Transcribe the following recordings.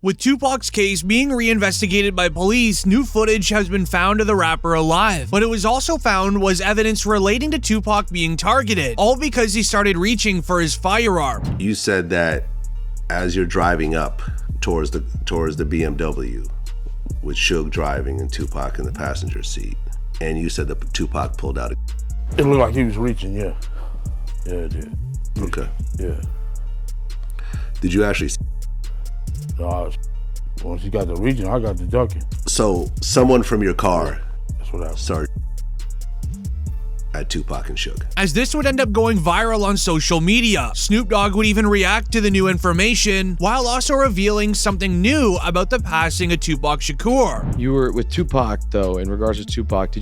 With Tupac's case being reinvestigated by police, new footage has been found of the rapper alive. What it was also found was evidence relating to Tupac being targeted, all because he started reaching for his firearm. You said that as you're driving up towards the BMW, with Suge driving and Tupac in the passenger seat, and you said that Tupac pulled out a... It looked like he was reaching, yeah. Yeah, it did. Okay. Yeah. Did you actually... No, once he got the reaching, I got the ducking. So someone from your car That's what happened. started at Tupac and Suge. As this would end up going viral on social media, Snoop Dogg would even react to the new information while also revealing something new about the passing of Tupac Shakur. You were with Tupac, though, in regards to Tupac.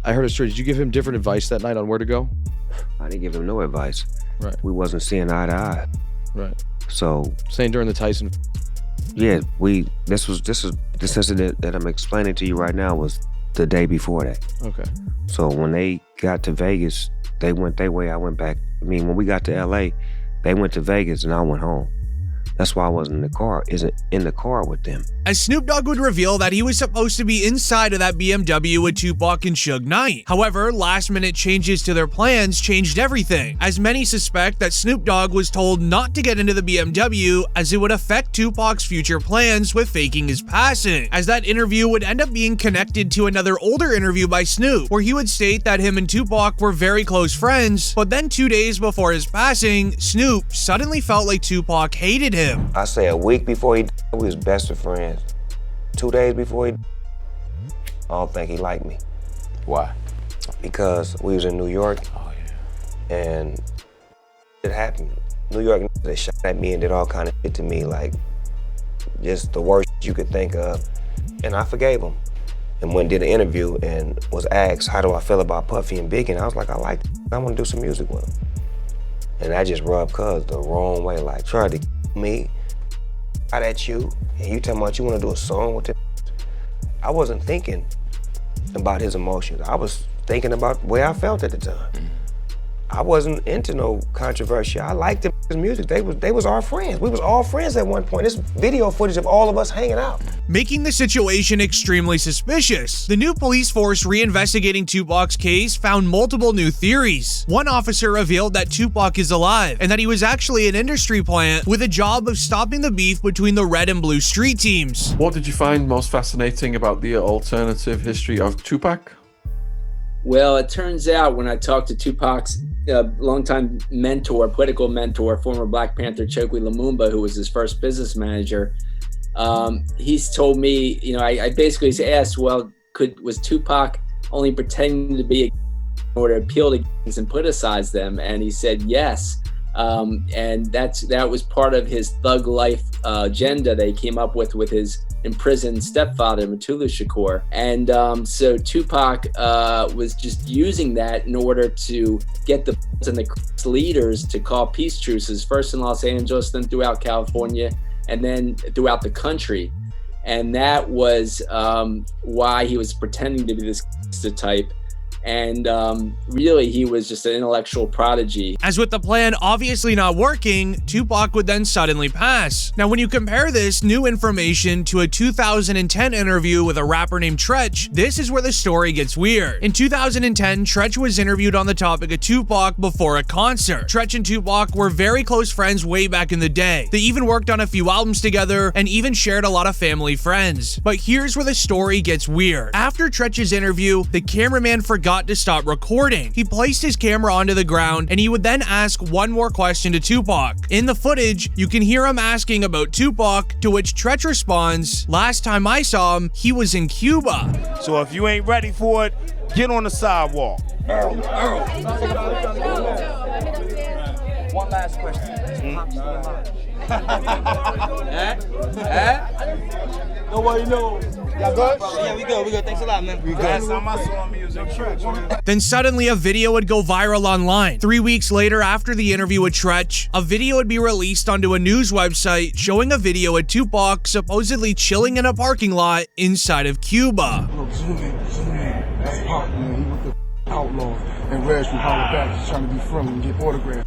I heard a story, did you give him different advice that night on where to go? I didn't give him no advice. Right. We wasn't seeing eye to eye. Right. So saying during the Tyson. Yeah, this incident that I'm explaining to you right now was the day before that. Okay. So when they got to Vegas, they went their way, I went back. I mean, when we got to LA, they went to Vegas and I went home. That's why I wasn't in the car with them. As Snoop Dogg would reveal that he was supposed to be inside of that BMW with Tupac and Suge Knight. However, last-minute changes to their plans changed everything, as many suspect that Snoop Dogg was told not to get into the BMW as it would affect Tupac's future plans with faking his passing, as that interview would end up being connected to another older interview by Snoop, where he would state that him and Tupac were very close friends, but then 2 days before his passing, Snoop suddenly felt like Tupac hated him. I say a week before he died, we was best of friends. 2 days before he died, I don't think he liked me. Why? Because we was in New York. Oh, yeah. And it happened. New York, they shot at me and did all kind of shit to me, like just the worst you could think of. And I forgave him. And went and did an interview and was asked, how do I feel about Puffy and Biggie? And I was like, I like it. I want to do some music with him. And I just rubbed Cuz the wrong way, like tried to me, out at you, and you tell me what you want to do a song with him. I wasn't thinking about his emotions. I was thinking about the way I felt at the time. I wasn't into no controversy. I liked his music. They was our friends. We was all friends at one point. This video footage of all of us hanging out. Making the situation extremely suspicious. The new police force reinvestigating Tupac's case found multiple new theories. One officer revealed that Tupac is alive and that he was actually an industry plant with a job of stopping the beef between the red and blue street teams. What did you find most fascinating about the alternative history of Tupac? Well, it turns out when I talked to Tupac's longtime mentor, political mentor, former Black Panther Chokwe Lumumba, who was his first business manager, he's told me, I basically asked, well, was Tupac only pretending to be in order to appeal to gangs and politicize them? And he said yes. And that was part of his thug life agenda that he came up with his imprisoned stepfather, Mutulu Shakur. And so Tupac was just using that in order to get the and the leaders to call peace truces, first in Los Angeles, then throughout California, and then throughout the country. And that was why he was pretending to be this type. And really, he was just an intellectual prodigy. As with the plan obviously not working, Tupac would then suddenly pass. Now, when you compare this new information to a 2010 interview with a rapper named Tretch, this is where the story gets weird. In 2010, Tretch was interviewed on the topic of Tupac before a concert. Tretch and Tupac were very close friends way back in the day. They even worked on a few albums together and even shared a lot of family friends. But here's where the story gets weird. After Tretch's interview, the cameraman forgot to stop recording. He placed his camera onto the ground and he would then ask one more question to Tupac. In the footage, you can hear him asking about Tupac, to which Tretch responds, "Last time I saw him, he was in Cuba." So if you ain't ready for it, get on the sidewalk. One last question. Nobody knows. Y'all good? Yeah, we good. Thanks a lot, man. We good. Last time I saw him, he was in church. Then suddenly a video would go viral online. 3 weeks later, after the interview with Tretch, a video would be released onto a news website showing a video of Tupac supposedly chilling in a parking lot inside of Cuba. Look, zoom in. That's Pac, man. He with the outlaw. And Reg from Holler Back is trying to be friendly and get autographs.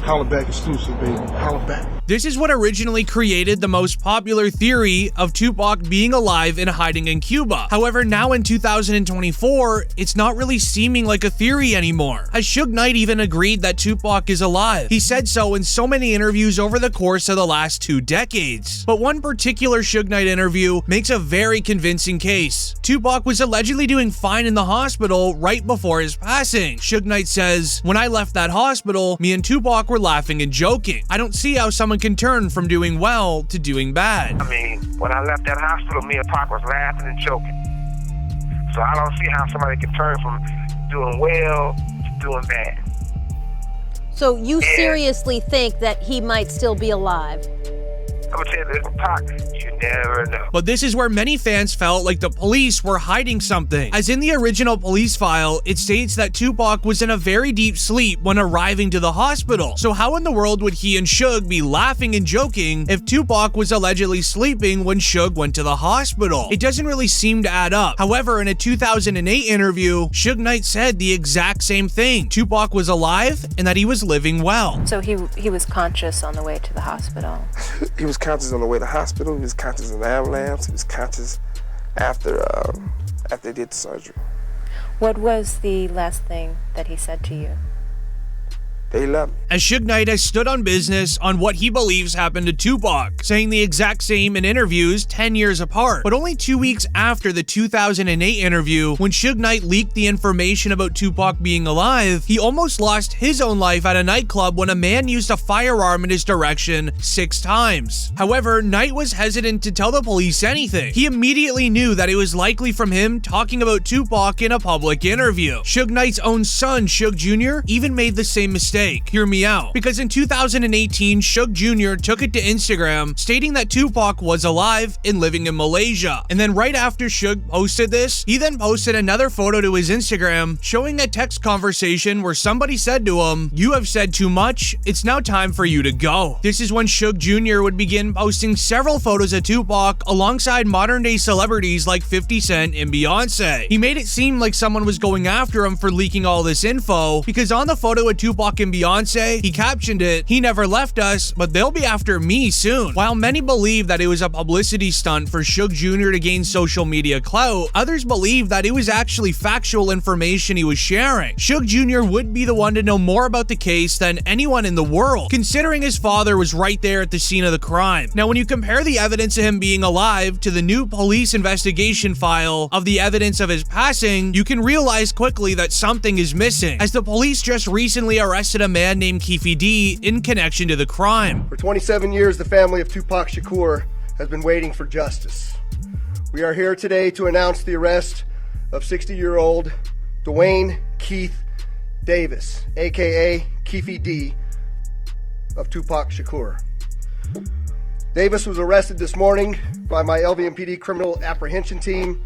Holla back exclusive, baby. Holla back. This is what originally created the most popular theory of Tupac being alive and hiding in Cuba. However, now in 2024, it's not really seeming like a theory anymore, as Suge Knight even agreed that Tupac is alive. He said so in so many interviews over the course of the last 2 decades. But one particular Suge Knight interview makes a very convincing case. Tupac was allegedly doing fine in the hospital right before his passing. Suge Knight says, "When I left that hospital, me and Tupac were laughing and joking. I don't see how someone can turn from doing well to doing bad." I mean, when I left that hospital, me and Pac was laughing and joking. So I don't see how somebody can turn from doing well to doing bad. So you seriously think that he might still be alive? I'm gonna tell you this, Pac, you never know. But this is where many fans felt like the police were hiding something. As in the original police file, it states that Tupac was in a very deep sleep when arriving to the hospital. So how in the world would he and Suge be laughing and joking if Tupac was allegedly sleeping when Suge went to the hospital? It doesn't really seem to add up. However, in a 2008 interview, Suge Knight said the exact same thing. Tupac was alive and that he was living well. So he was conscious on the way to the hospital? He was conscious on the way to the hospital. He was conscious in the ambulance. He was conscious after they did the surgery. What was the last thing that he said to you? They love me. As Suge Knight has stood on business on what he believes happened to Tupac, saying the exact same in interviews 10 years apart. But only 2 weeks after the 2008 interview, when Suge Knight leaked the information about Tupac being alive, he almost lost his own life at a nightclub when a man used a firearm in his direction 6 times. However, Knight was hesitant to tell the police anything. He immediately knew that it was likely from him talking about Tupac in a public interview. Suge Knight's own son, Suge Jr., even made the same mistake. Hear me out. Because in 2018, Suge Jr. took it to Instagram, stating that Tupac was alive and living in Malaysia. And then right after Suge posted this, he then posted another photo to his Instagram, showing a text conversation where somebody said to him, "You have said too much. It's now time for you to go." This is when Suge Jr. would begin posting several photos of Tupac alongside modern-day celebrities like 50 Cent and Beyonce. He made it seem like someone was going after him for leaking all this info, because on the photo of Tupac and Beyonce, he captioned it, "He never left us, but they'll be after me soon." While many believe that it was a publicity stunt for Suge Jr. to gain social media clout, others believe that it was actually factual information he was sharing. Suge Jr. would be the one to know more about the case than anyone in the world, considering his father was right there at the scene of the crime. Now, when you compare the evidence of him being alive to the new police investigation file of the evidence of his passing, you can realize quickly that something is missing, as the police just recently arrested a man named Keefe D in connection to the crime. For 27 years, the family of Tupac Shakur has been waiting for justice. We are here today to announce the arrest of 60-year-old Dwayne Keith Davis, aka Keefe D, of Tupac Shakur. Davis was arrested this morning by my LVMPD criminal apprehension team,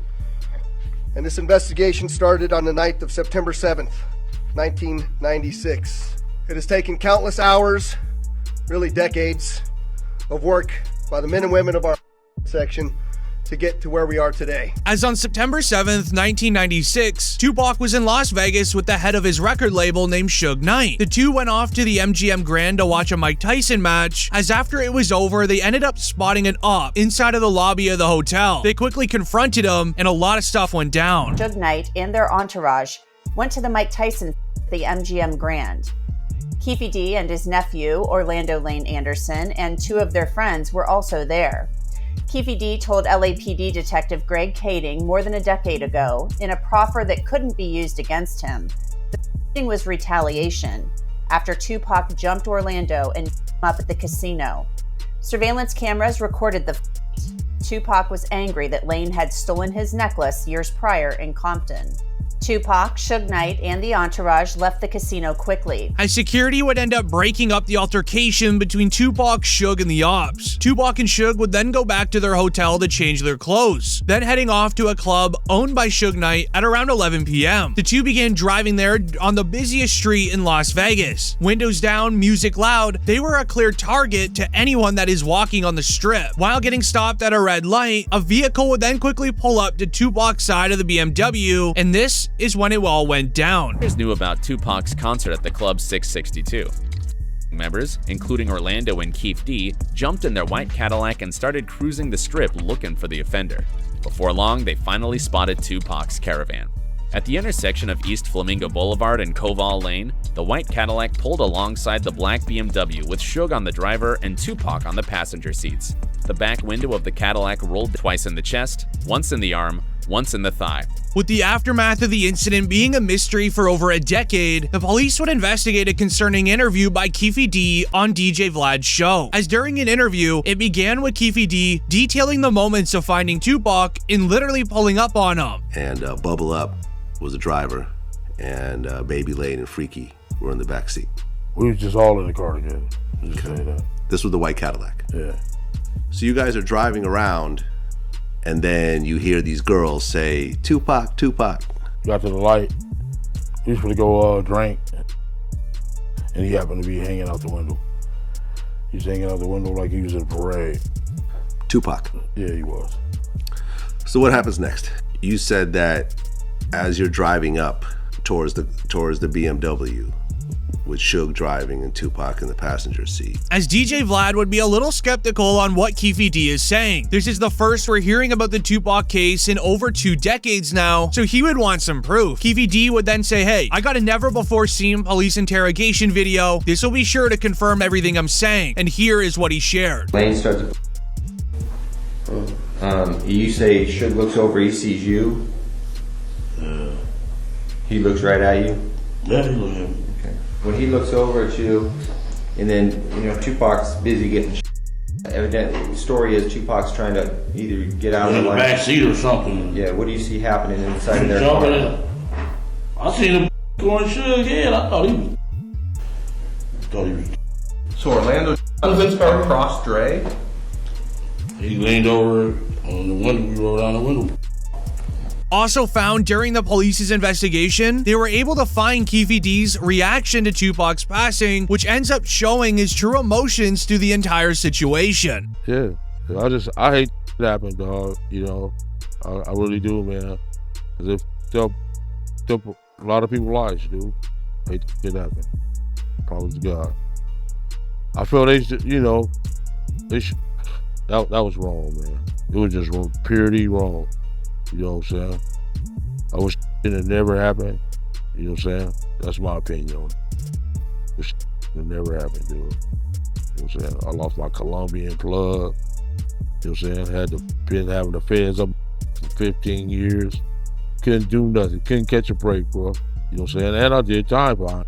and this investigation started on the night of September 7th, 1996. It has taken countless hours, really decades, of work by the men and women of our section to get to where we are today. As on September 7th, 1996, Tupac was in Las Vegas with the head of his record label named Suge Knight. The two went off to the MGM Grand to watch a Mike Tyson match, as after it was over, they ended up spotting an op inside of the lobby of the hotel. They quickly confronted him, and a lot of stuff went down. Suge Knight and their entourage went to the Mike Tyson at the MGM Grand. Keefe D and his nephew, Orlando Lane Anderson, and 2 of their friends were also there. Keefe D told LAPD Detective Greg Kading more than a decade ago, in a proffer that couldn't be used against him, the shooting was retaliation after Tupac jumped Orlando and beat him up at the casino. Surveillance cameras recorded the fight. Tupac was angry that Lane had stolen his necklace years prior in Compton. Tupac, Suge Knight, and the entourage left the casino quickly, as security would end up breaking up the altercation between Tupac, Suge, and the ops. Tupac and Suge would then go back to their hotel to change their clothes, then heading off to a club owned by Suge Knight at around 11 p.m. The two began driving there on the busiest street in Las Vegas. Windows down, music loud, they were a clear target to anyone that is walking on the strip. While getting stopped at a red light, a vehicle would then quickly pull up to Tupac's side of the BMW, and this is when it all went down. Knew about Tupac's concert at the Club 662. members, including Orlando and Keith D, jumped in their white Cadillac and started cruising the strip looking for the offender. Before long, they finally spotted Tupac's caravan. At the intersection of East Flamingo Boulevard and Koval Lane, the white Cadillac pulled alongside the black BMW with Suge on the driver and Tupac on the passenger seats. The back window of the Cadillac rolled twice in the chest, once in the arm, once in the thigh. With the aftermath of the incident being a mystery for over a decade, the police would investigate a concerning interview by Keefe D on DJ Vlad's show. As during an interview, it began with Keefe D detailing the moments of finding Tupac and literally pulling up on him. And Bubble Up was the driver, and Baby Lane and Freaky were in the back seat. We was just all in the car together. Just say that. This was the white Cadillac. Yeah. So you guys are driving around, and then you hear these girls say, Tupac, Tupac. Got to the light. He was going to go drink, and he happened to be hanging out the window. He's hanging out the window like he was in a parade. Tupac? Yeah, he was. So what happens next? You said that as you're driving up towards the BMW, with Suge driving and Tupac in the passenger seat. As DJ Vlad would be a little skeptical on what Keefe D is saying. This is the first we're hearing about the Tupac case in over 2 decades now, so he would want some proof. Keefe D would then say, hey, I got a never-before-seen police interrogation video. This will be sure to confirm everything I'm saying. And here is what he shared. Lane starts you say Suge looks over, he sees you. He looks right at you? Yeah, he looks at me. Okay. When he looks over at you, and then, Tupac's busy getting evidently, the story is Tupac's trying to either get out in the back seat or something. Yeah, what do you see happening inside of their car? I seen him going Suge head. I thought he was. So Orlando across Dre? He leaned over on the window, we rolled down the window. Also found during the police's investigation, they were able to find Keefe D's reaction to Tupac's passing, which ends up showing his true emotions through the entire situation. Yeah, I hate that happened, dog. I really do, man. Because it took a lot of people's lives, dude. I hate that happened. Promise to God. I feel that was wrong, man. It was just wrong, purely wrong. You know what I'm saying? I wish it had never happened. You know what I'm saying? That's my opinion on it. Wish it never happened, dude. You know what I'm saying? I lost my Colombian plug. You know what I'm saying? Been having the feds up for 15 years. Couldn't do nothing. Couldn't catch a break, bro. You know what I'm saying? And I did time behind.